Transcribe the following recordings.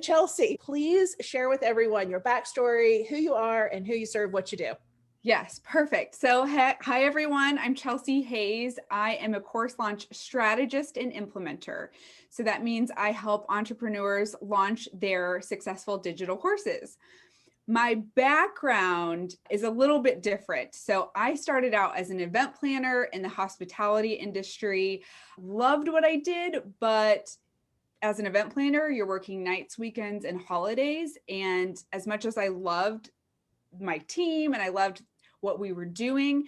Chelsea, please share with everyone your backstory, who you are and who you serve, what you do. Yes, perfect. So, hi everyone. I'm Chelsea Hayes. I am a course launch strategist and implementer. So that means I help entrepreneurs launch their successful digital courses. My background is a little bit different. So I started out as an event planner in the hospitality industry, loved what I did, but as an event planner, you're working nights, weekends, and holidays. And as much as I loved my team and I loved what we were doing,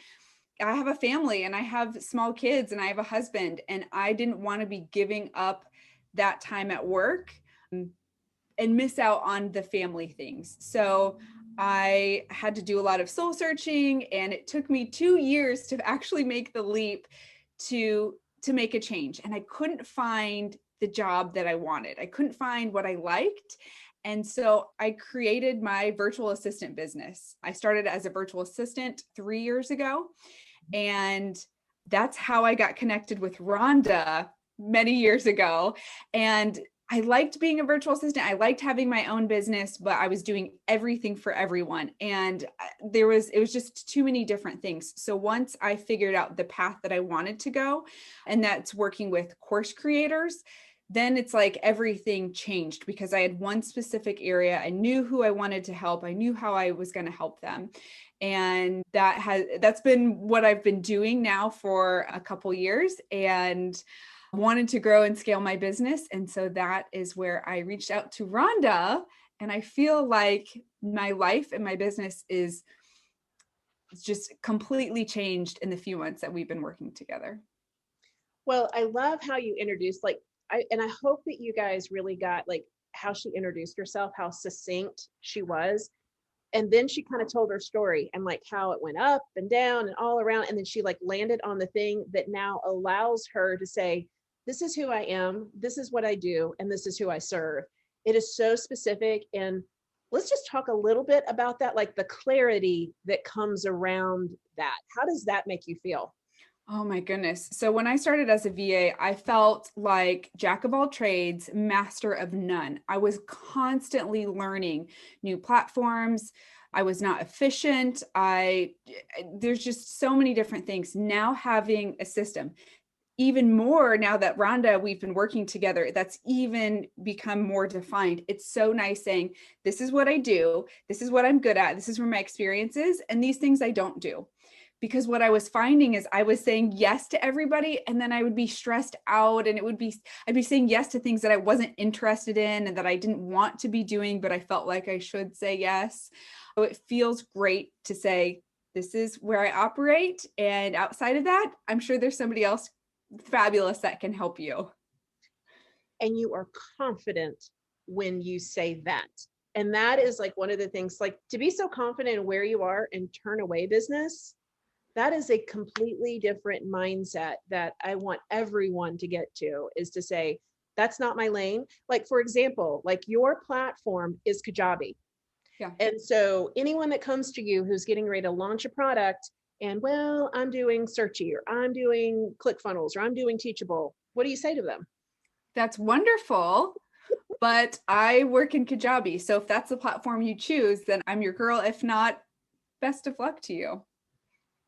I have a family and I have small kids and I have a husband, and I didn't want to be giving up that time at work and miss out on the family things. So I had to do a lot of soul searching, and it took me 2 years to actually make the leap to make a change. And I couldn't find the job that I wanted. I couldn't find what I liked. And so I created my virtual assistant business. I started as a virtual assistant 3 years ago. And that's how I got connected with Rhonda many years ago. And I liked being a virtual assistant. I liked having my own business, but I was doing everything for everyone. And it was just too many different things. So once I figured out the path that I wanted to go, and that's working with course creators, then it's like everything changed because I had one specific area. I knew who I wanted to help. I knew how I was going to help them. And that's been what I've been doing now for a couple years, and wanted to grow and scale my business. And so that is where I reached out to Rhonda. And I feel like my life and my business is just completely changed in the few months that we've been working together. Well, I love how you introduced, and I hope that you guys really got how she introduced herself, how succinct she was. And then she kind of told her story and how it went up and down and all around. And then she landed on the thing that now allows her to say, this is who I am, this is what I do, and this is who I serve. It is so specific. And let's just talk a little bit about that, the clarity that comes around that. How does that make you feel? Oh my goodness. So when I started as a VA, I felt like jack of all trades, master of none. I was constantly learning new platforms. I was not efficient. There's just so many different things. Now having a system, even more now that Rhonda, we've been working together, that's even become more defined. It's so nice saying, this is what I do. This is what I'm good at. This is where my experience is. And these things I don't do. Because what I was finding is I was saying yes to everybody, and then I would be stressed out, and I'd be saying yes to things that I wasn't interested in and that I didn't want to be doing, but I felt like I should say yes. So it feels great to say, this is where I operate. And outside of that, I'm sure there's somebody else fabulous that can help you. And you are confident when you say that. And that is one of the things, to be so confident in where you are and turn away business. That is a completely different mindset that I want everyone to get to, is to say, that's not my lane. For example, your platform is Kajabi. Yeah. And so anyone that comes to you who's getting ready to launch a product and, well, I'm doing Searchy, or I'm doing ClickFunnels, or I'm doing Teachable, what do you say to them? That's wonderful. But I work in Kajabi. So if that's the platform you choose, then I'm your girl. If not, best of luck to you.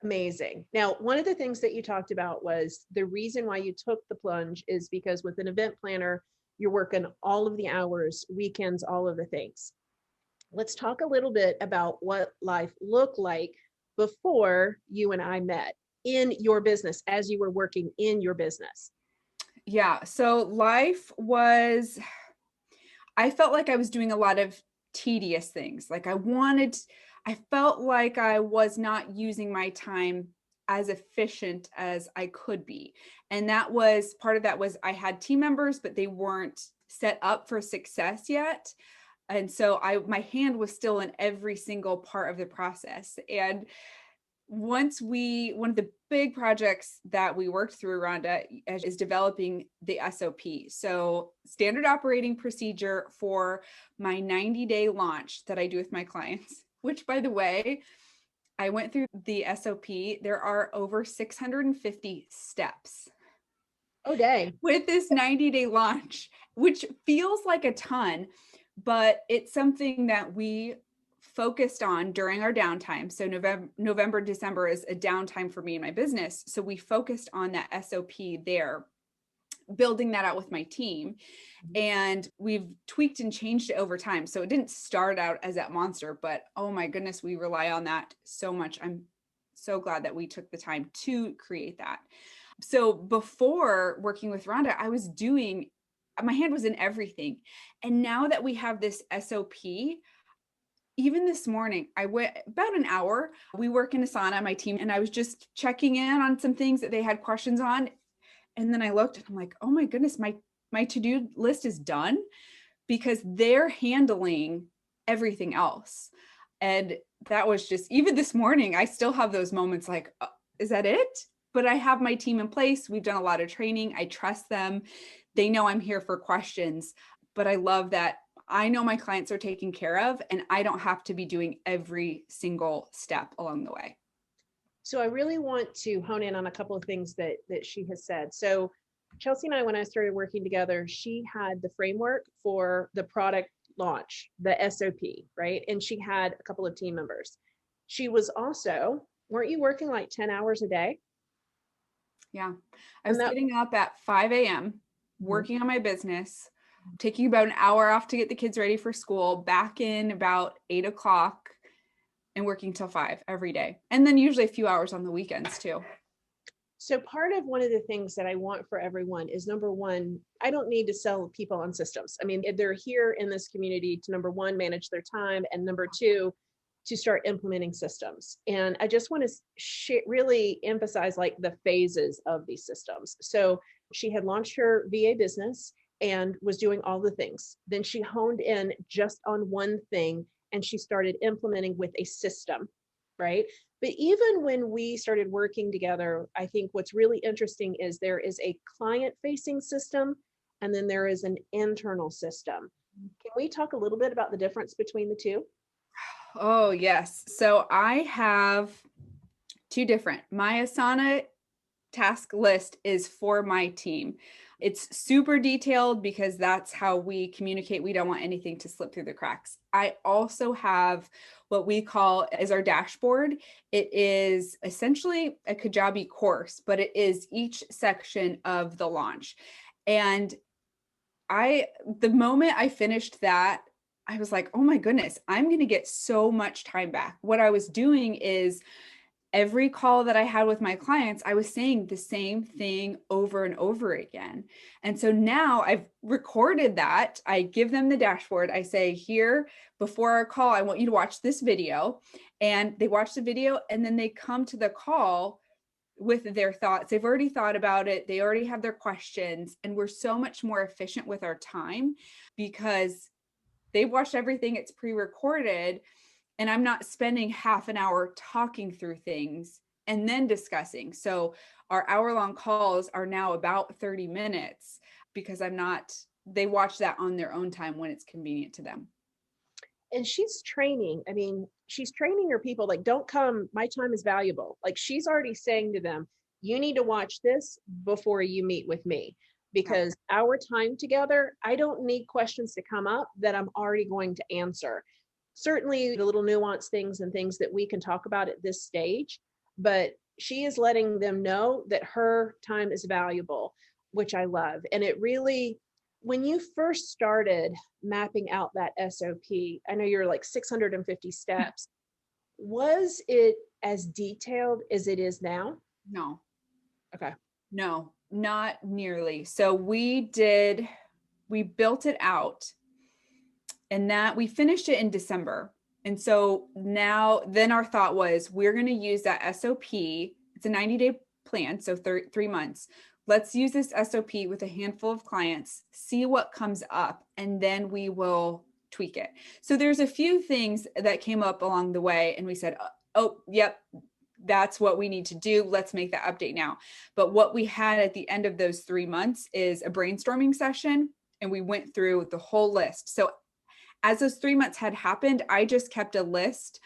Amazing. Now, one of the things that you talked about was the reason why you took the plunge is because with an event planner, you're working all of the hours, weekends, all of the things. Let's talk a little bit about what life looked like before you and I met in your business, as you were working in your business. Yeah. So I felt like I was doing a lot of tedious things. I felt like I was not using my time as efficient as I could be. And part of that was I had team members, but they weren't set up for success yet. And so my hand was still in every single part of the process. And one of the big projects that we worked through, Rhonda, is developing the SOP. So standard operating procedure for my 90-day launch that I do with my clients, which, by the way, I went through the SOP. There are over 650 steps. Oh, dang. With this 90-day launch, which feels like a ton. but it's something that we focused on during our downtime. So November, December is a downtime for me and my business. So we focused on that SOP there, building that out with my team. And we've tweaked and changed it over time. So it didn't start out as that monster, but oh my goodness, we rely on that so much. I'm so glad that we took the time to create that. So before working with Rhonda, my hand was in everything. And now that we have this SOP, even this morning, I went about an hour. We work in Asana, my team, and I was just checking in on some things that they had questions on. And then I looked and I'm like, oh my goodness, my to-do list is done, because they're handling everything else. And that was just, even this morning, I still have those moments like, is that it? But I have my team in place. We've done a lot of training. I trust them. They know I'm here for questions, but I love that I know my clients are taken care of and I don't have to be doing every single step along the way. So I really want to hone in on a couple of things that she has said. So Chelsea and I, when I started working together, she had the framework for the product launch, the SOP, right? And she had a couple of team members. She was also, weren't you working like 10 hours a day? Yeah. I was getting up at 5 a.m., working on my business, taking about an hour off to get the kids ready for school, back in about 8 o'clock, and working till 5 every day. And then usually a few hours on the weekends too. So part of one of the things that I want for everyone is, number one, I don't need to sell people on systems. I mean, they're here in this community to, number one, manage their time, and number two, to start implementing systems. And I just want to really emphasize like the phases of these systems. So she had launched her VA business and was doing all the things. Then she honed in just on one thing and she started implementing with a system, right? But even when we started working together, I think what's really interesting is there is a client-facing system and then there is an internal system. Can we talk a little bit about the difference between the two? Oh, yes. So I have two different. My Asana task list is for my team. It's super detailed because that's how we communicate. We don't want anything to slip through the cracks. I also have what we call as our dashboard. It is essentially a Kajabi course, but it is each section of the launch. And the moment I finished that, I was like, oh my goodness, I'm going to get so much time back. What I was doing is every call that I had with my clients, I was saying the same thing over and over again. And so now I've recorded that. I give them the dashboard. I say, here, before our call, I want you to watch this video. And they watch the video and then they come to the call with their thoughts. They've already thought about it. They already have their questions. And we're so much more efficient with our time because they watched everything. It's pre-recorded. And I'm not spending half an hour talking through things and then discussing. So our hour-long calls are now about 30 minutes because they watch that on their own time when it's convenient to them. And she's training. I mean, she's training her people like, don't come, my time is valuable. Like she's already saying to them, you need to watch this before you meet with me, because our time together, I don't need questions to come up that I'm already going to answer. Certainly the little nuanced things and things that we can talk about at this stage, but she is letting them know that her time is valuable, which I love. And it really, when you first started mapping out that SOP, I know you're like 650 steps. Was it as detailed as it is now? No. Okay. No, not nearly. So we built it out. And that we finished it in December. And so then our thought was, we're going to use that SOP. It's a 90-day plan, so 3 months. Let's use this SOP with a handful of clients, see what comes up, and then we will tweak it. So there's a few things that came up along the way, and we said, oh, yep, that's what we need to do. Let's make that update now. But what we had at the end of those 3 months is a brainstorming session, and we went through the whole list. So as those 3 months had happened, I just kept a list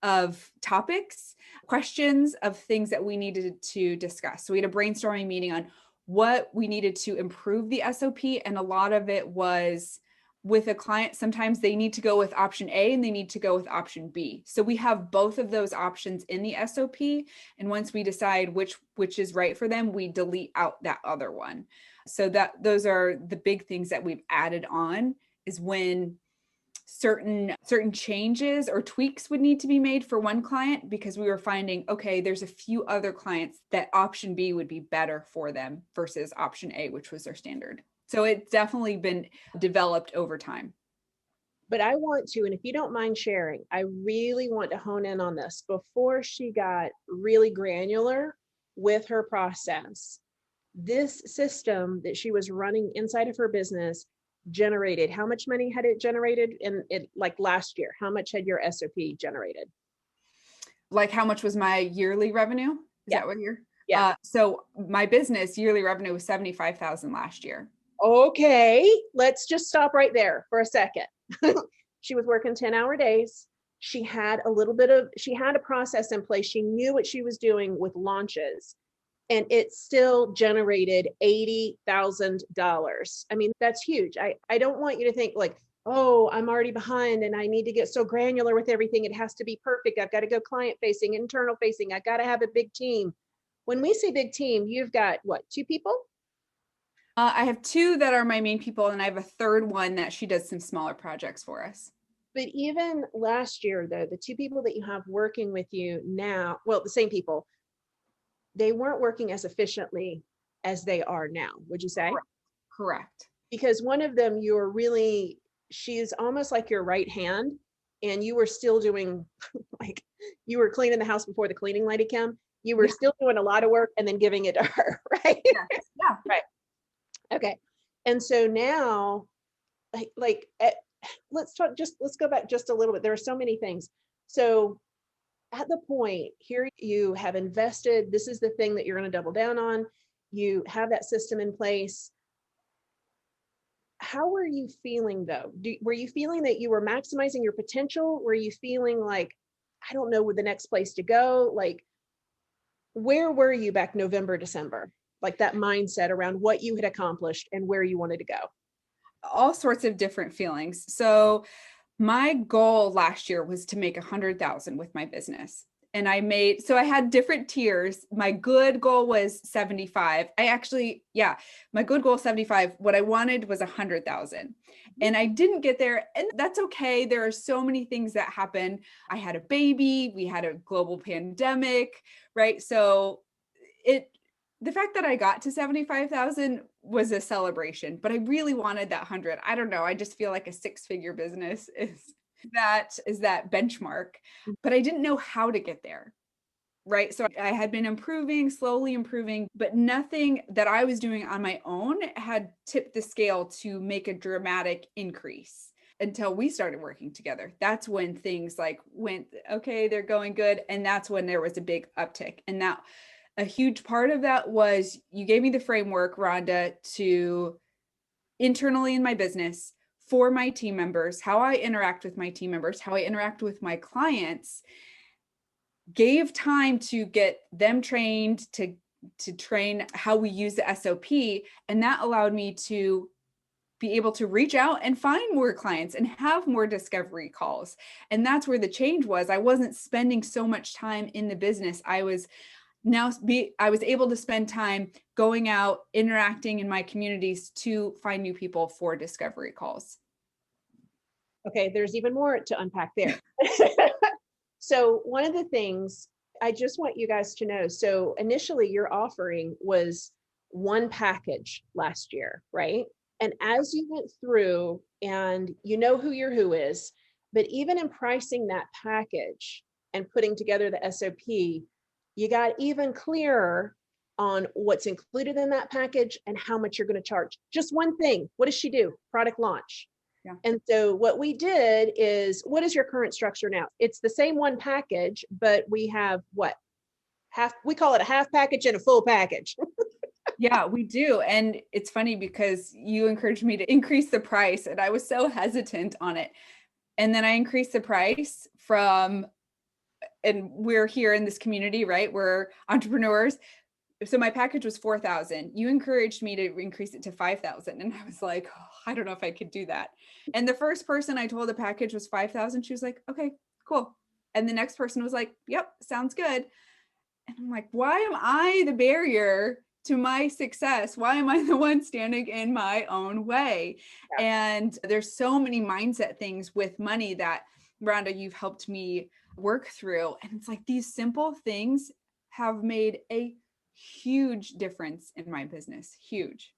of topics, questions of things that we needed to discuss. So we had a brainstorming meeting on what we needed to improve the SOP. And a lot of it was with a client, sometimes they need to go with option A and they need to go with option B. So we have both of those options in the SOP. And once we decide which is right for them, we delete out that other one. So that those are the big things that we've added on, is when certain changes or tweaks would need to be made for one client, because we were finding, okay, there's a few other clients that option B would be better for them versus option A, which was their standard. So it's definitely been developed over time. But I want to, and if you don't mind sharing, I really want to hone in on this. Before she got really granular with her process, this system that she was running inside of her business generated, how much money had it generated in it, like last year? How much had your SOP generated? Like, how much was my yearly revenue? Is that what you're? Yeah. So my business yearly revenue was 75,000 last year. Okay, let's just stop right there for a second. She was working 10-hour days. She had a process in place. She knew what she was doing with launches, and it still generated $80,000. I mean, that's huge. I don't want you to think like, oh, I'm already behind and I need to get so granular with everything. It has to be perfect. I've got to go client facing, internal facing. I got to have a big team. When we say big team, you've got what, 2 people? I have 2 that are my main people, and I have a third one that she does some smaller projects for us. But even last year, though, the 2 people that you have working with you now, well, the same people, they weren't working as efficiently as they are now, would you say? Correct. Because one of them, she's almost like your right hand, and you were still doing, like, you were cleaning the house before the cleaning lady came. You were still doing a lot of work and then giving it to her, right? Yeah. Right. Okay. And so now, let's go back just a little bit. There are so many things. So at the point here, you have invested, this is the thing that you're going to double down on. You have that system in place. How were you feeling though? Were you feeling that you were maximizing your potential? Were you feeling like, I don't know where the next place to go? Like, where were you back November, December? Like that mindset around what you had accomplished and where you wanted to go? All sorts of different feelings. So my goal last year was to make 100,000 with my business. And I had different tiers. My good goal was 75. My good goal 75. What I wanted was 100,000. And I didn't get there. And that's okay. There are so many things that happened. I had a baby, we had a global pandemic, right? So the fact that I got to 75,000 was a celebration, but I really wanted that 100. I don't know. I just feel like a 6-figure business is that benchmark, but I didn't know how to get there. Right. So I had been slowly improving, but nothing that I was doing on my own had tipped the scale to make a dramatic increase until we started working together. That's when things like went, okay, they're going good. And that's when there was a big uptick. And that a huge part of that was you gave me the framework, Rhonda, to internally in my business, for my team members, how I interact with my team members, how I interact with my clients, gave time to get them trained, to train how we use the SOP. And that allowed me to be able to reach out and find more clients and have more discovery calls. And that's where the change was. I wasn't spending so much time in the business. I was able to spend time going out, interacting in my communities to find new people for discovery calls. Okay, there's even more to unpack there. So one of the things I just want you guys to know, so initially your offering was one package last year, right? And as you went through, and you know who your who is, but even in pricing that package and putting together the SOP, you got even clearer on what's included in that package and how much you're going to charge. Just one thing. What does she do? Product launch. Yeah. And so what we did is, what is your current structure now? It's the same one package, but we have we call it a half package and a full package. Yeah, we do. And it's funny because you encouraged me to increase the price and I was so hesitant on it. And then I increased the price and we're here in this community, right? We're entrepreneurs. So my package was 4,000. You encouraged me to increase it to 5,000. And I was like, oh, I don't know if I could do that. And the first person I told the package was 5,000. She was like, okay, cool. And the next person was like, yep, sounds good. And I'm like, why am I the barrier to my success? Why am I the one standing in my own way? Yeah. And there's so many mindset things with money that, Rhonda, you've helped me work through. And it's like these simple things have made a huge difference in my business. Huge.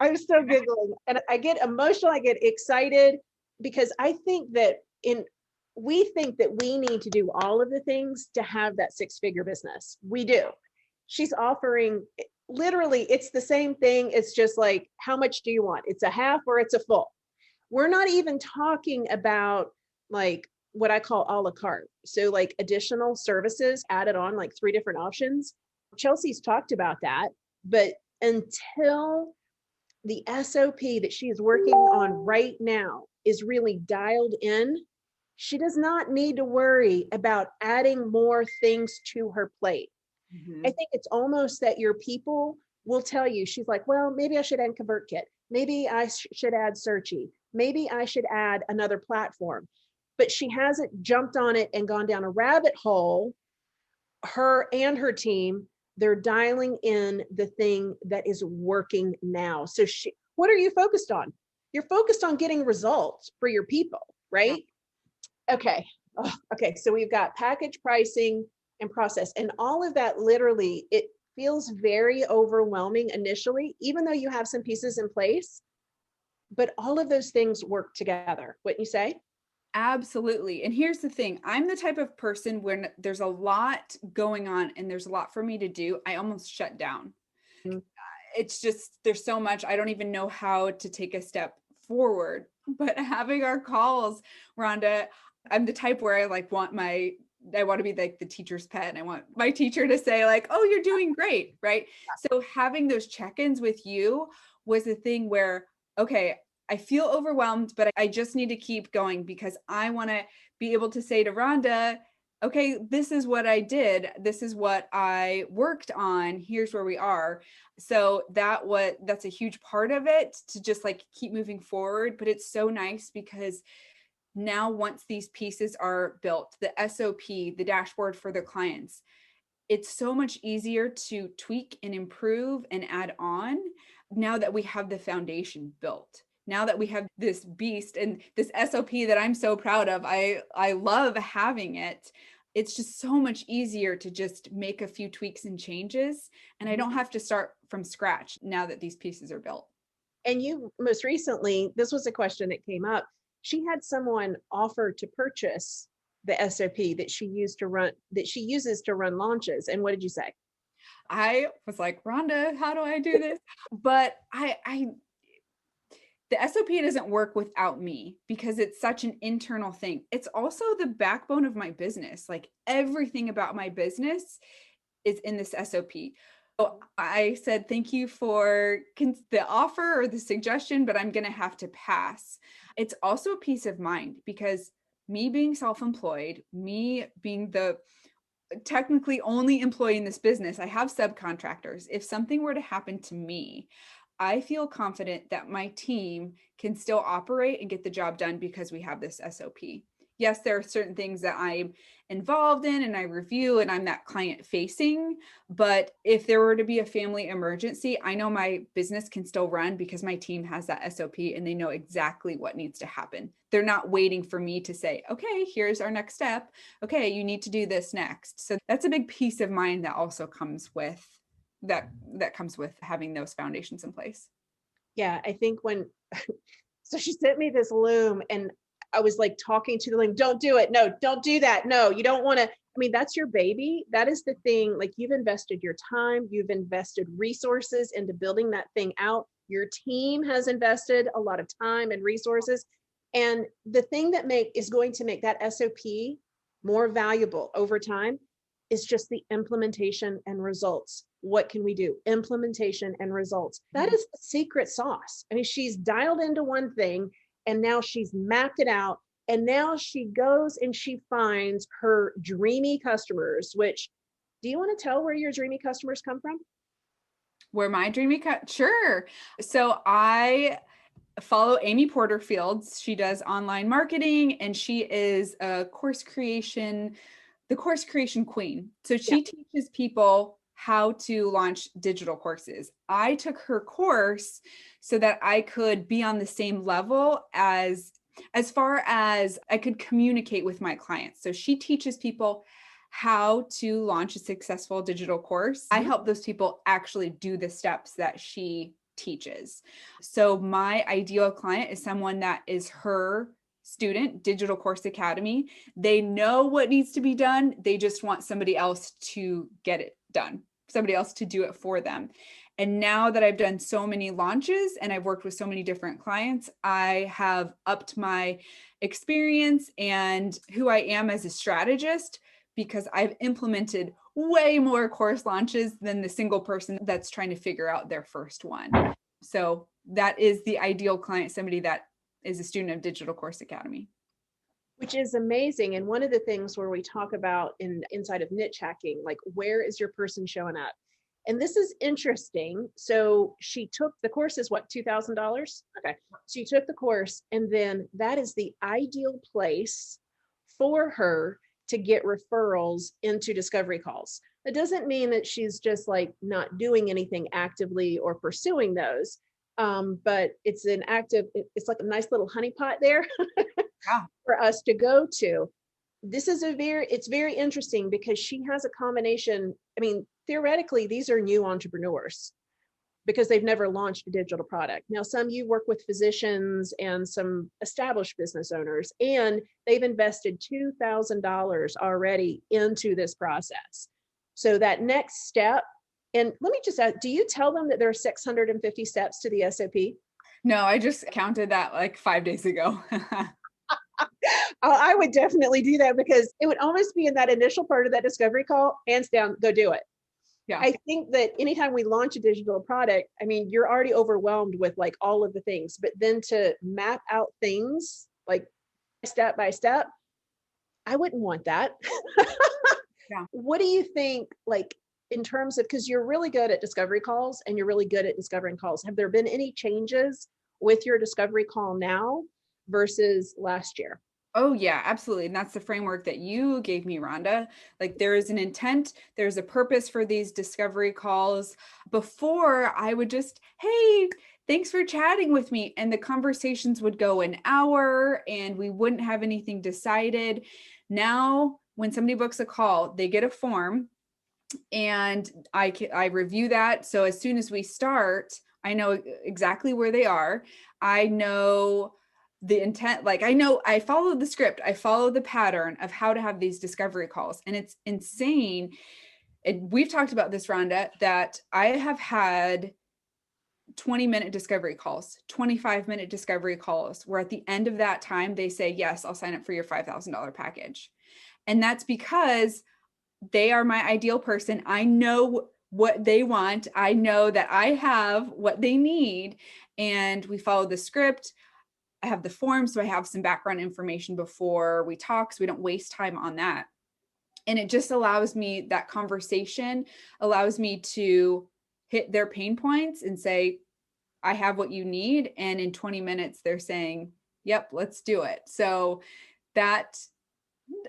I'm so giggling and I get emotional. I get excited because I think that we think that we need to do all of the things to have that six-figure business. We do. She's offering literally, it's the same thing. It's just like, how much do you want? It's a half or it's a full. We're not even talking about like what I call a la carte. So like additional services added on, like 3 different options. Chelsea's talked about that, but until the SOP that she is working on right now is really dialed in, she does not need to worry about adding more things to her plate. I think it's almost that your people will tell you, she's like, well, maybe I should add ConvertKit. Maybe I should add Searchy. Maybe I should add another platform. But she hasn't jumped on it and gone down a rabbit hole. Her and her team, they're dialing in the thing that is working now. So what are you focused on? You're focused on getting results for your people, right? Okay. Oh, okay. So we've got package pricing and process, and all of that. Literally, it feels very overwhelming initially, even though you have some pieces in place, but all of those things work together. Wouldn't you say? Absolutely. And here's the thing. I'm the type of person when there's a lot going on and there's a lot for me to do, I almost shut down. Mm-hmm. It's just, there's so much, I don't even know how to take a step forward. But having our calls, Rhonda, I'm the type where I want to be like the teacher's pet, and I want my teacher to say like, oh, you're doing great, right? So having those check-ins with you was the thing where, okay, I feel overwhelmed, but I just need to keep going because I want to be able to say to Rhonda, okay, this is what I did. This is what I worked on. Here's where we are. So that's a huge part of it, to just like keep moving forward. But it's so nice because now once these pieces are built, the SOP, the dashboard for the clients, it's so much easier to tweak and improve and add on now that we have the foundation built. Now that we have this beast and this SOP that I'm so proud of, I love having it. It's just so much easier to just make a few tweaks and changes. And I don't have to start from scratch now that these pieces are built. And you most recently, this was a question that came up. She had someone offer to purchase the SOP that she uses to run launches. And what did you say? I was like, Rhonda, how do I do this? But the SOP doesn't work without me because it's such an internal thing. It's also the backbone of my business. Like everything about my business is in this SOP. So I said, thank you for the offer or the suggestion, but I'm going to have to pass. It's also a peace of mind because me being self-employed, me being the technically only employee in this business, I have subcontractors. If something were to happen to me, I feel confident that my team can still operate and get the job done because we have this SOP. Yes, there are certain things that I'm involved in and I review and I'm that client facing. But if there were to be a family emergency, I know my business can still run because my team has that SOP and they know exactly what needs to happen. They're not waiting for me to say, okay, here's our next step. Okay, you need to do this next. So that's a big peace of mind that also comes with that comes with having those foundations in place. Yeah, I think so she sent me this loom and I was like talking to the loom, don't do it. No, don't do that. No, you don't want to. I mean, that's your baby. That is the thing. Like you've invested your time, you've invested resources into building that thing out. Your team has invested a lot of time and resources. And the thing that is going to make that SOP more valuable over time is just the implementation and results. What can we do? Implementation and results. That is the secret sauce. I mean, she's dialed into one thing and now she's mapped it out. And now she goes and she finds her dreamy customers, which, do you want to tell where your dreamy customers come from? Where my dreamy cut, sure. So I follow Amy Porterfield. She does online marketing and she is a the course creation queen. So Yeah. she teaches people how to launch digital courses. I took her course so that I could be on the same level as far as I could communicate with my clients. So she teaches people how to launch a successful digital course. I help those people actually do the steps that she teaches. So my ideal client is someone that is her student, Digital Course Academy. They know what needs to be done. They just want somebody else to get it done, somebody else to do it for them. And now that I've done so many launches and I've worked with so many different clients, I have upped my experience and who I am as a strategist, because I've implemented way more course launches than the single person that's trying to figure out their first one. So that is the ideal client, somebody that is a student of Digital Course Academy. Which is amazing. And one of the things where we talk about inside of niche hacking, like where is your person showing up? And this is interesting. So she took the course is what, $2,000? Okay. So you took the course and then that is the ideal place for her to get referrals into discovery calls. That doesn't mean that she's just like not doing anything actively or pursuing those. But it's an active, it's like a nice little honeypot there for us to go to. This is it's very interesting because she has a combination. I mean, theoretically, these are new entrepreneurs because they've never launched a digital product. Now, some you work with physicians and some established business owners, and they've invested $2,000 already into this process. So that next step, and let me just ask, do you tell them that there are 650 steps to the SOP? No, I just counted that like 5 days ago. I would definitely do that because it would almost be in that initial part of that discovery call, hands down, go do it. Yeah. I think that anytime we launch a digital product, I mean, you're already overwhelmed with like all of the things, but then to map out things like step by step, I wouldn't want that. Yeah. What do you think, like in terms of, because you're really good at discovery calls and you're really good at discovering calls. Have there been any changes with your discovery call now versus last year? Oh, yeah, absolutely. And that's the framework that you gave me, Rhonda. Like there is an intent, there's a purpose for these discovery calls. Before, I would just, hey, thanks for chatting with me. And the conversations would go an hour and we wouldn't have anything decided. Now, when somebody books a call, they get a form and I review that. So as soon as we start, I know exactly where they are. I know the intent, like I follow the script, I follow the pattern of how to have these discovery calls. And it's insane. And we've talked about this, Rhonda, that I have had 20-minute discovery calls, 25-minute discovery calls, where at the end of that time, they say, yes, I'll sign up for your $5,000 package. And that's because they are my ideal person. I know what they want. I know that I have what they need. And we follow the script. I have the form, so I have some background information before we talk, so we don't waste time on that. And it just allows me, that conversation allows me to hit their pain points and say, I have what you need. And in 20 minutes, they're saying, yep, let's do it. So that,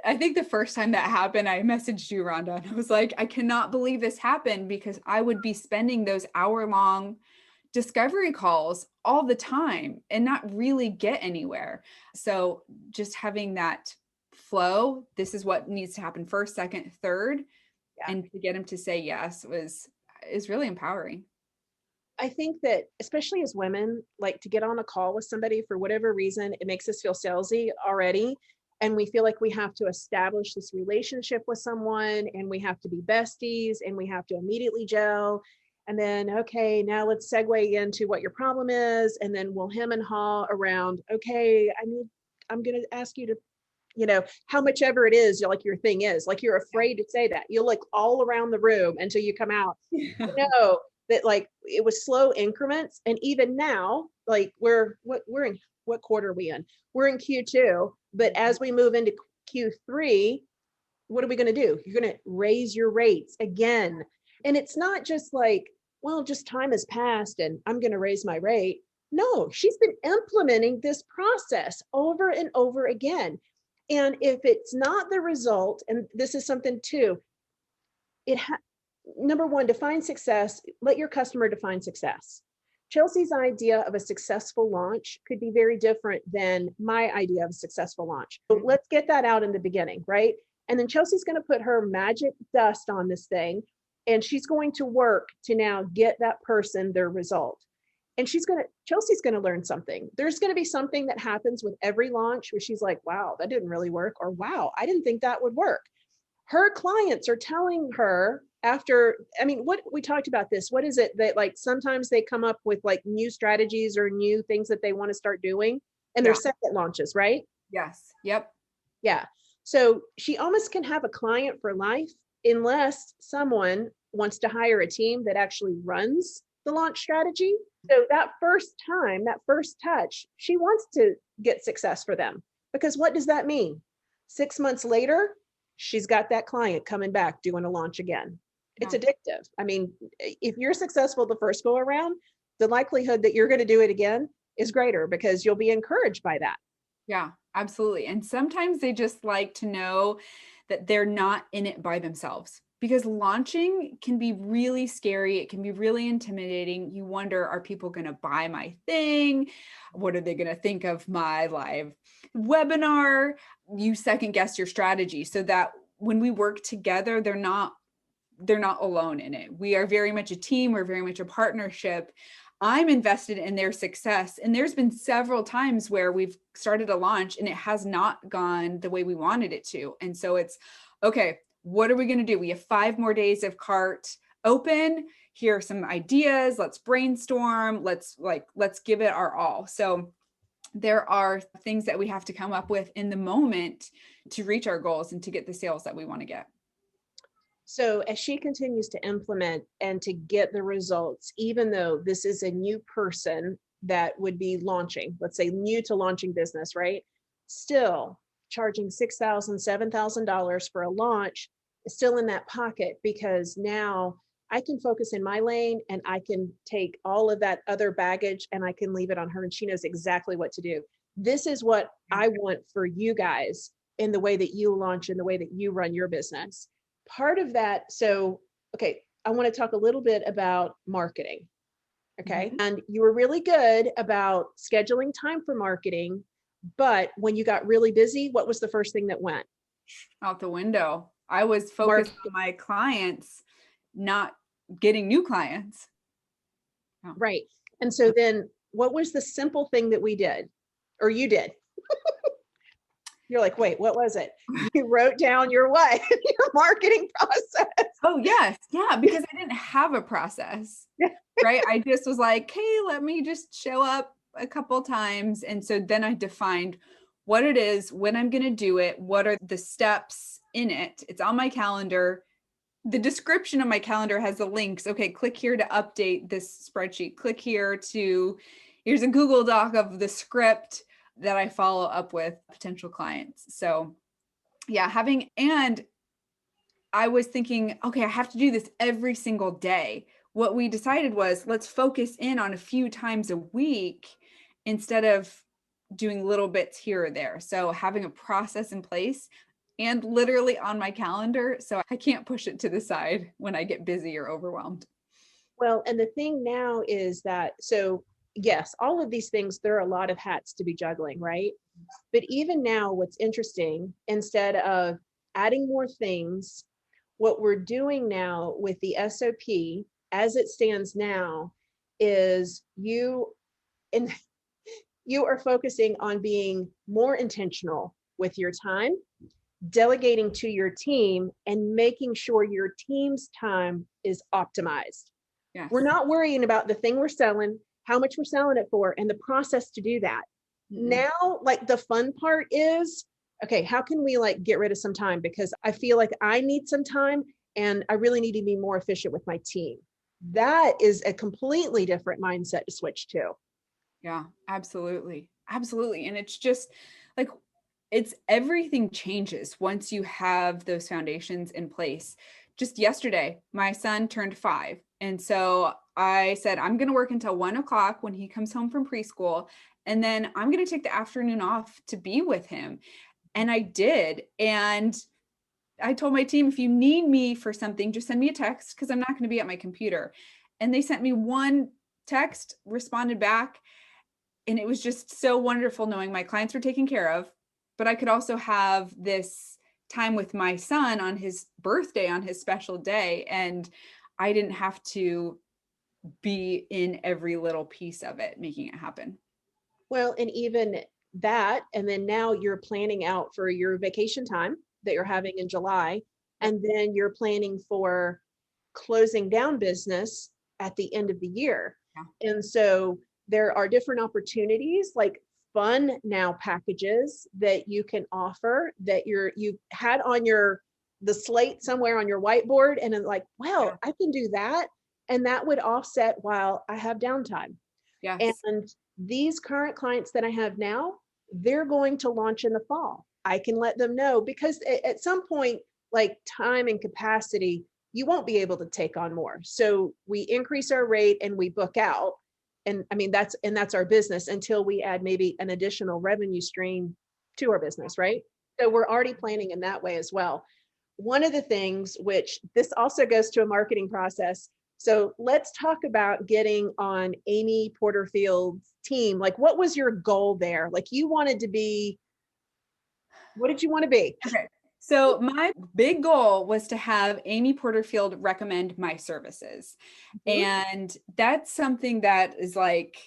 I think the first time that happened, I messaged you, Rhonda, and I was like, I cannot believe this happened, because I would be spending those hour-long discovery calls all the time and not really get anywhere. So just having that flow, this is what needs to happen first, second, third, and to get them to say yes is really empowering. I think that especially as women, like to get on a call with somebody for whatever reason, it makes us feel salesy already. And we feel like we have to establish this relationship with someone and we have to be besties and we have to immediately gel. And then, okay, now let's segue into what your problem is. And then we'll hem and haw around, okay, I'm going to ask you to, how much ever it is, like your thing is, like you're afraid to say that. You'll look all around the room until you come out. That like it was slow increments. And even now, like we're in, what quarter are we in? We're in Q2, but as we move into Q3, what are we going to do? You're going to raise your rates again. And it's not just like well, just time has passed and I'm going to raise my rate. No, she's been implementing this process over and over again. And if it's not the result, and this is something too, number one, define success. Let your customer define success. Chelsea's idea of a successful launch could be very different than my idea of a successful launch. So let's get that out in the beginning, right? And then Chelsea's going to put her magic dust on this thing, and she's going to work to now get that person their result. And Chelsea's going to learn something. There's going to be something that happens with every launch where she's like, wow, that didn't really work. Or wow, I didn't think that would work. Her clients are telling her after, I mean, what we talked about this, what is it that like sometimes they come up with like new strategies or new things that they want to start doing and their second launches, right? Yes. Yep. Yeah. So she almost can have a client for life unless someone wants to hire a team that actually runs the launch strategy. So that first time, that first touch, she wants to get success for them, because what does that mean? 6 months later, she's got that client coming back doing a launch again. It's addictive. I mean, if you're successful the first go around, the likelihood that you're going to do it again is greater because you'll be encouraged by that. Yeah, absolutely. And sometimes they just like to know that they're not in it by themselves, because launching can be really scary. It can be really intimidating. You wonder, are people going to buy my thing? What are they going to think of my live webinar? You second guess your strategy so that when we work together, they're not alone in it. We are very much a team. We're very much a partnership. I'm invested in their success. And there's been several times where we've started a launch and it has not gone the way we wanted it to. And so it's, okay, what are we going to do? We have 5 more days of cart open. Here are some ideas. Let's brainstorm. Let's give it our all. So there are things that we have to come up with in the moment to reach our goals and to get the sales that we want to get. So as she continues to implement and to get the results, even though this is a new person that would be launching, let's say new to launching business, right? Still charging $6,000, $7,000 for a launch is still in that pocket, because now I can focus in my lane and I can take all of that other baggage and I can leave it on her, and she knows exactly what to do. This is what I want for you guys in the way that you launch, in the way that you run your business. Part of that, so, okay, I want to talk a little bit about marketing. Okay. Mm-hmm. And you were really good about scheduling time for marketing, but when you got really busy, what was the first thing that went out the window? I was focused on my clients, not getting new clients. Oh. Right. And so then what was the simple thing that we did, or you did? You're like, wait, what was it? You wrote down your marketing process. Oh, yes. Yeah. Because I didn't have a process, right? I just was like, hey, let me just show up a couple times. And so then I defined what it is, when I'm going to do it, what are the steps in it. It's on my calendar. The description of my calendar has the links. Okay, click here to update this spreadsheet. Click here here's a Google Doc of the script that I follow up with potential clients. So yeah, and I was thinking, okay, I have to do this every single day. What we decided was, let's focus in on a few times a week instead of doing little bits here or there. So having a process in place and literally on my calendar, so I can't push it to the side when I get busy or overwhelmed. Well, and the thing now is that, so yes, all of these things, there are a lot of hats to be juggling, right? But even now, what's interesting, instead of adding more things, what we're doing now with the SOP as it stands now is you are focusing on being more intentional with your time, delegating to your team, and making sure your team's time is optimized. Yes. We're not worrying about the thing we're selling, how much we're selling it for, and the process to do that. Mm-hmm. Now, like the fun part is, okay, how can we like get rid of some time? Because I feel like I need some time and I really need to be more efficient with my team. That is a completely different mindset to switch to. Yeah, absolutely. Absolutely. And it's just like, everything changes once you have those foundations in place. just yesterday, my son turned 5. And so I said, I'm going to work until 1 o'clock when he comes home from preschool. And then I'm going to take the afternoon off to be with him. And I did. And I told my team, if you need me for something, just send me a text because I'm not going to be at my computer. And they sent me one text, responded back. And it was just so wonderful knowing my clients were taken care of, but I could also have this time with my son on his birthday, on his special day. And I didn't have to be in every little piece of it, making it happen. Well, and even that, and then now you're planning out for your vacation time that you're having in July, and then you're planning for closing down business at the end of the year. Yeah. And so there are different opportunities like fun now packages that you can offer that you had on the slate somewhere on your whiteboard, and then like, well, Yeah. I can do that. And that would offset while I have downtime. Yes. And these current clients that I have now, they're going to launch in the fall. I can let them know because at some point, like time and capacity, you won't be able to take on more. So we increase our rate and we book out. And I mean, that's our business until we add maybe an additional revenue stream to our business, right? So we're already planning in that way as well. One of the things, which this also goes to a marketing process. So let's talk about getting on Amy Porterfield's team. Like, what was your goal there? Like, you wanted to be, what did you want to be? Okay. So my big goal was to have Amy Porterfield recommend my services. Mhm. And that's something that is like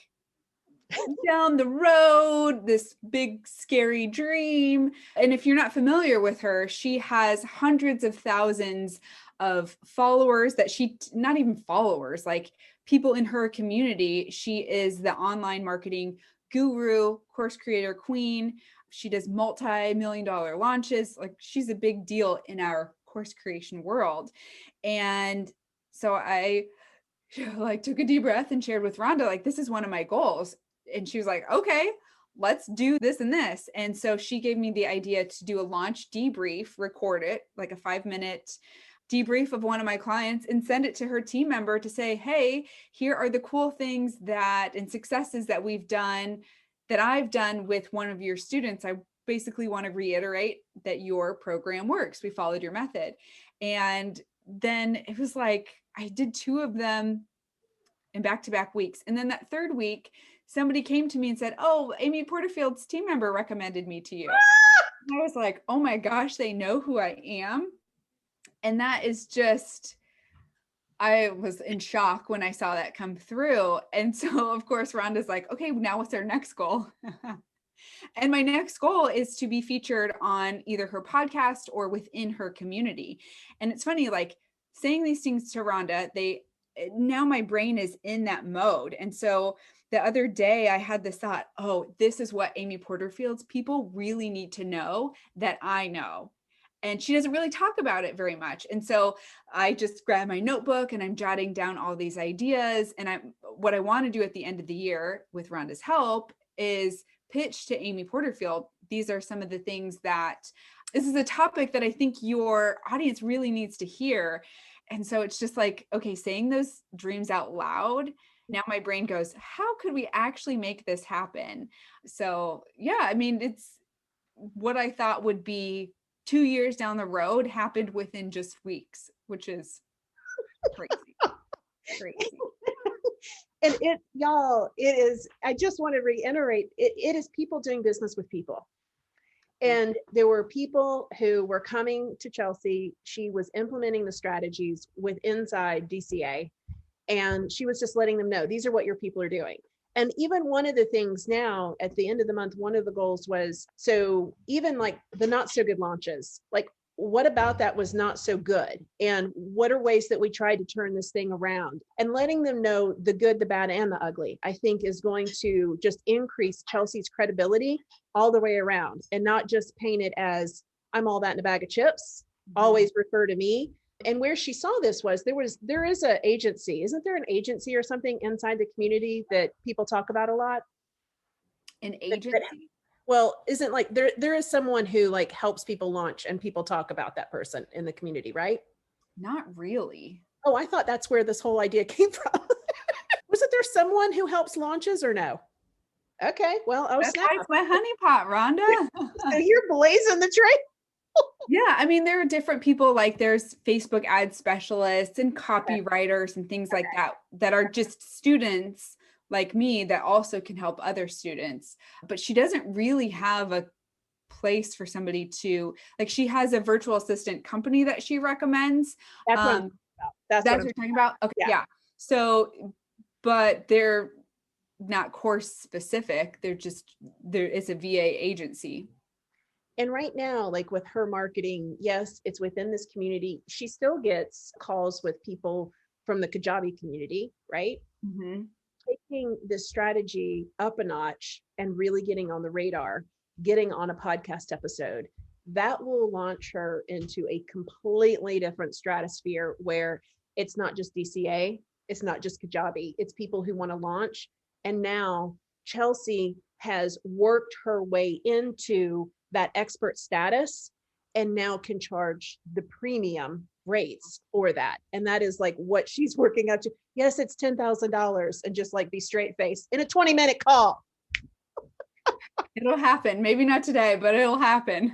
down the road, this big scary dream. And if you're not familiar with her, she has hundreds of thousands of followers that not even followers, like people in her community. She is the online marketing guru, course creator queen. She does multi-million-dollar launches. Like she's a big deal in our course creation world. And so I like took a deep breath and shared with Rhonda, like, this is one of my goals. And she was like, okay, let's do this and this. And so she gave me the idea to do a launch debrief, record it like a 5-minute debrief of one of my clients and send it to her team member to say, hey, here are the cool things and successes that I've done with one of your students. I basically want to reiterate that your program works. We followed your method. And then it was like, I did 2 of them in back-to-back weeks. And then that third week, somebody came to me and said, oh, Amy Porterfield's team member recommended me to you. And I was like, oh my gosh, they know who I am. And that is just, I was in shock when I saw that come through. And so of course, Rhonda's like, okay, now what's our next goal? And my next goal is to be featured on either her podcast or within her community. And it's funny, like saying these things to Rhonda, now my brain is in that mode. And so the other day I had this thought, oh, this is what Amy Porterfield's people really need to know that I know. And she doesn't really talk about it very much. And so I just grab my notebook and I'm jotting down all these ideas. And what I want to do at the end of the year with Rhonda's help is pitch to Amy Porterfield. These are some of the things this is a topic that I think your audience really needs to hear. And so it's just like, okay, saying those dreams out loud. Now my brain goes, how could we actually make this happen? So yeah, I mean, it's what I thought would be 2 years down the road happened within just weeks, which is crazy. Crazy. And y'all, it is, I just want to reiterate, it is people doing business with people. And there were people who were coming to Chelsea. She was implementing the strategies inside DCA. And she was just letting them know, these are what your people are doing. And even one of the things now at the end of the month, one of the goals was, so even like the not so good launches, like what about that was not so good? And what are ways that we tried to turn this thing around? And letting them know the good, the bad, and the ugly, I think is going to just increase Chelsea's credibility all the way around, and not just paint it as I'm all that in a bag of chips, always refer to me. And where she saw this was there is an agency. Isn't there an agency or something inside the community that people talk about a lot? An agency? Well, isn't like there is someone who like helps people launch and people talk about that person in the community, right? Not really. Oh, I thought that's where this whole idea came from. Wasn't there someone who helps launches or no? Okay, well, oh That's snap. why it's my honeypot, Rhonda. So you're blazing the trail. Yeah, I mean, there are different people, like there's Facebook ad specialists and Okay. copywriters and things like that, that are just students like me that also can help other students. But she doesn't really have a place for somebody to, like, she has a virtual assistant company that she recommends. That's what I'm talking about. That's That's what what I'm you're talking about? Okay, yeah. yeah. So, but they're not course specific. There is a VA agency. And right now, like with her marketing, yes, it's within this community. She still gets calls with people from the Kajabi community, right? Mhm. Taking this strategy up a notch and really getting on the radar, getting on a podcast episode, that will launch her into a completely different stratosphere where it's not just DCA, it's not just Kajabi, it's people who want to launch. And now Chelsea has worked her way into that expert status and now can charge the premium rates for that. And that is like what she's working up to. Yes, it's $10,000, and just like be straight faced in a 20-minute call. It'll happen. Maybe not today, but it'll happen.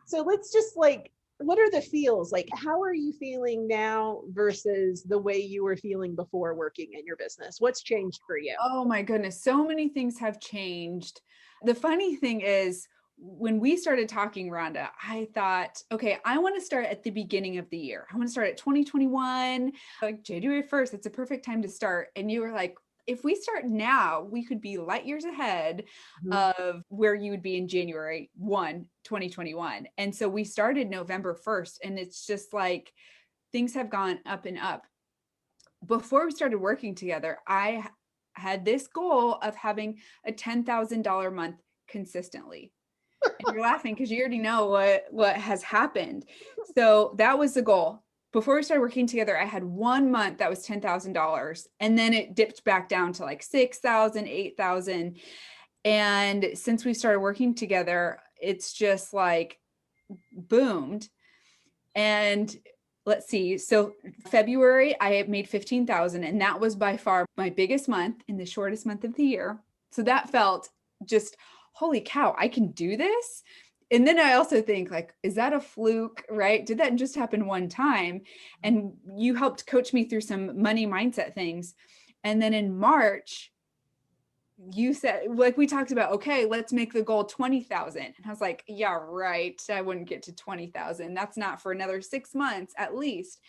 So let's just like, what are the feels? Like, how are you feeling now versus the way you were feeling before working in your business? What's changed for you? Oh my goodness, so many things have changed. The funny thing is, when we started talking, Rhonda, I thought, okay, I want to start at the beginning of the year. I want to start at 2021, like January 1st. It's a perfect time to start. And you were like, if we start now, we could be light years ahead Mhm. of where you would be in January 1, 2021. And so we started November 1st, and it's just like things have gone up and up. Before we started working together, I had this goal of having a $10,000 month consistently. And you're laughing because you already know what has happened. So that was the goal. Before we started working together, I had 1 month that was $10,000, and then it dipped back down to like 6,000, 8,000. And since we started working together, it's just like boomed. And let's see. So February, I made 15,000, and that was by far my biggest month and the shortest month of the year. So that felt just, holy cow, I can do this. And then I also think, like, is that a fluke, right? Did that just happen one time? And you helped coach me through some money mindset things. And then in March, you said, like, we talked about, okay, let's make the goal 20,000. And I was like, yeah, right. I wouldn't get to 20,000. That's not for another 6 months at least.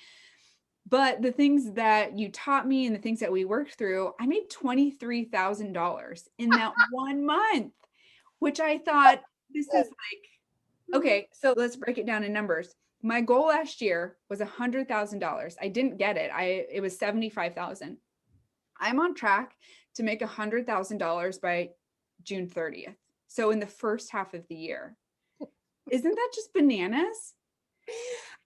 But the things that you taught me and the things that we worked through, I made $23,000 in that 1 month, which I thought, this is like, okay, so let's break it down in numbers. My goal last year was $100,000. I didn't get it. It was 75,000. I'm on track to make $100,000 by June 30th. So in the first half of the year. Isn't that just bananas?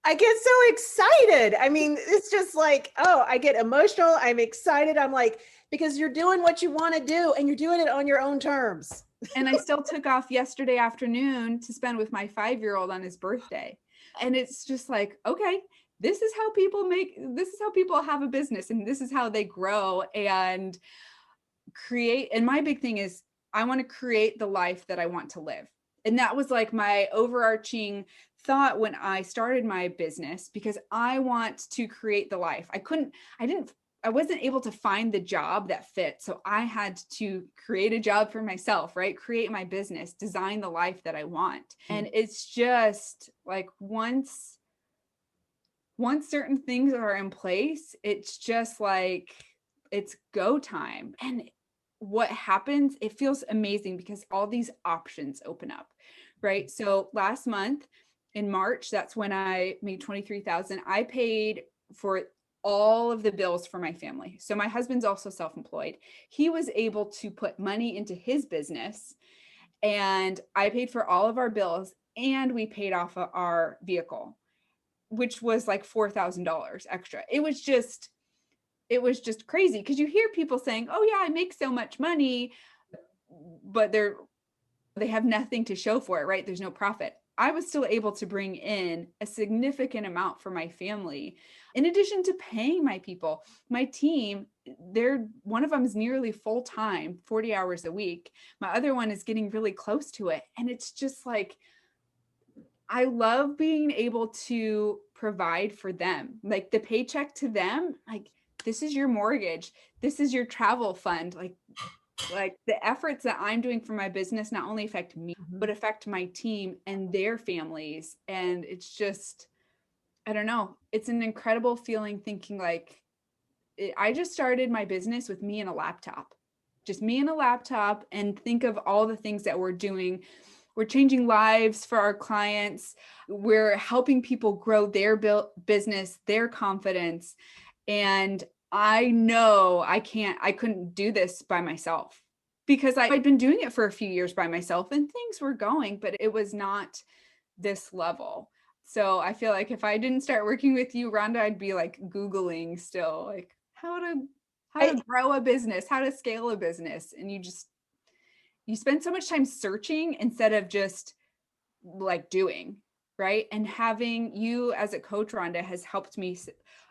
I get so excited. I mean, it's just like, oh, I get emotional. I'm excited. I'm like, because you're doing what you want to do and you're doing it on your own terms. And I still took off yesterday afternoon to spend with my 5-year-old on his birthday. And it's just like, okay, this is how people have a business, and this is how they grow and create. And my big thing is, I want to create the life that I want to live. And that was like my overarching thought when I started my business, because I want to create the life. I wasn't able to find the job that fit. So I had to create a job for myself, right? Create my business, design the life that I want. And it's just like, once certain things are in place, it's just like, it's go time. And what happens, it feels amazing because all these options open up, right? So last month in March, that's when I made 23,000. I paid for all of the bills for my family. So my husband's also self-employed. He was able to put money into his business, and I paid for all of our bills, and we paid off our vehicle, which was like $4,000 extra. It was just crazy, because you hear people saying, oh yeah, I make so much money, but they have nothing to show for it, right? There's no profit. I was still able to bring in a significant amount for my family. In addition to paying my people, my team, one of them is nearly full time, 40 hours a week. My other one is getting really close to it. And it's just like, I love being able to provide for them, like the paycheck to them, like, this is your mortgage. This is your travel fund. Like the efforts that I'm doing for my business not only affect me, but affect my team and their families. And it's just, I don't know. It's an incredible feeling thinking like I just started my business with me and a laptop, just me and a laptop, and think of all the things that we're doing. We're changing lives for our clients. We're helping people grow their business, their confidence. And I know I couldn't do this by myself because I'd been doing it for a few years by myself and things were going, but it was not this level. So I feel like if I didn't start working with you, Rhonda, I'd be like Googling still, like how to grow a business, how to scale a business. And you spend so much time searching instead of just like doing, right? And having you as a coach, Rhonda, has helped me.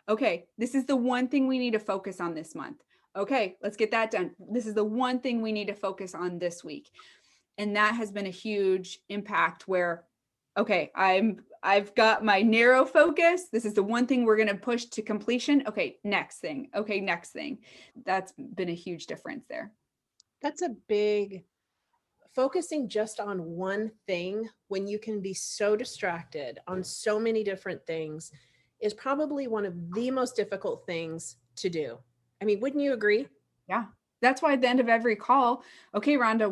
Okay, this is the one thing we need to focus on this month. Okay, let's get that done. This is the one thing we need to focus on this week. And that has been a huge impact where, okay, I've got my narrow focus. This is the one thing we're going to push to completion. Okay, next thing. Okay, next thing. That's been a huge difference there. That's a big focusing just on one thing when you can be so distracted on so many different things is probably one of the most difficult things to do. I mean, wouldn't you agree? Yeah. That's why at the end of every call, okay, Rhonda,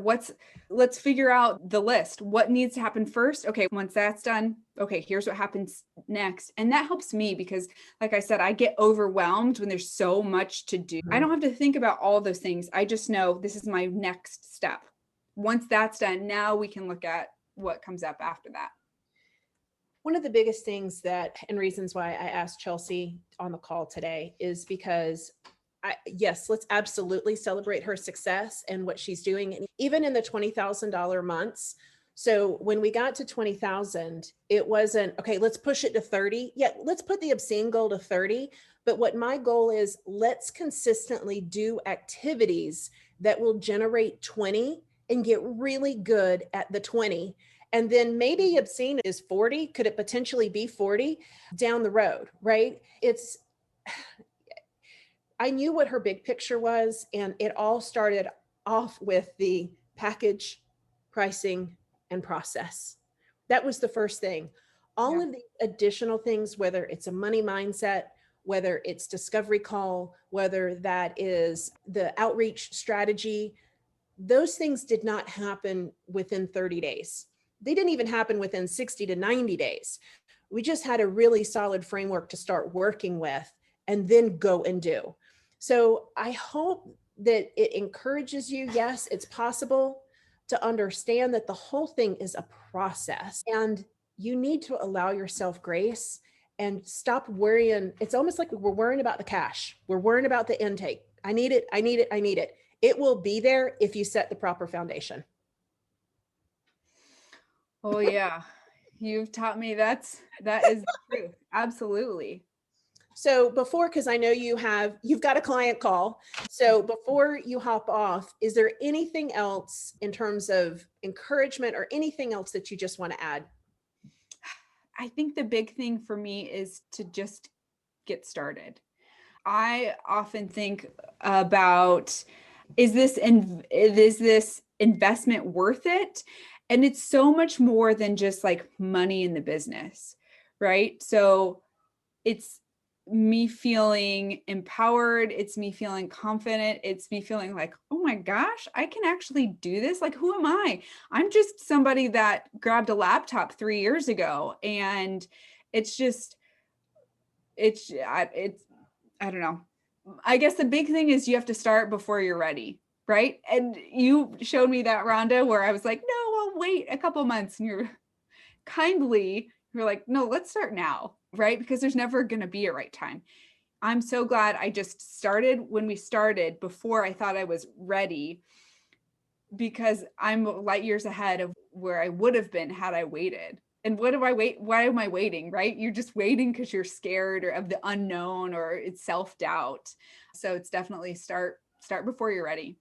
let's figure out the list. What needs to happen first? Okay, once that's done, okay, here's what happens next. And that helps me because, like I said, I get overwhelmed when there's so much to do. I don't have to think about all those things. I just know this is my next step. Once that's done, now we can look at what comes up after that. One of the biggest things and reasons why I asked Chelsea on the call today is because yes, let's absolutely celebrate her success and what she's doing. And even in the $20,000 months. So when we got to 20,000, it wasn't, okay, let's push it to 30. Yeah, let's put the obscene goal to 30. But what my goal is, let's consistently do activities that will generate 20 and get really good at the 20. And then maybe obscene is 40. Could it potentially be 40 down the road, right? I knew what her big picture was, and it all started off with the package, pricing, and process. That was the first thing. All of the additional things, whether it's a money mindset, whether it's discovery call, whether that is the outreach strategy, those things did not happen within 30 days. They didn't even happen within 60 to 90 days. We just had a really solid framework to start working with and then go and do. So I hope that it encourages you. Yes, it's possible to understand that the whole thing is a process and you need to allow yourself grace and stop worrying. It's almost like we're worrying about the cash. We're worrying about the intake. I need it. I need it. I need it. It will be there if you set the proper foundation. Oh yeah. You've taught me that is the truth. Absolutely. So before, because I know you've got a client call. So before you hop off, is there anything else in terms of encouragement or anything else that you just want to add? I think the big thing for me is to just get started. I often think about, is this investment worth it? And it's so much more than just like money in the business, right? So it's me feeling empowered. It's me feeling confident. It's me feeling like, oh my gosh, I can actually do this. Like, who am I? I'm just somebody that grabbed a laptop 3 years ago. And it's I don't know. I guess the big thing is you have to start before you're ready. Right. And you showed me that, Rhonda, where I was like, no, I'll wait a couple months. And you're like, no, let's start now. Right. Because there's never going to be a right time. I'm so glad I just started when we started before I thought I was ready, because I'm light years ahead of where I would have been had I waited. And why am I waiting, right? You're just waiting because you're scared or of the unknown or it's self-doubt. So it's definitely start before you're ready.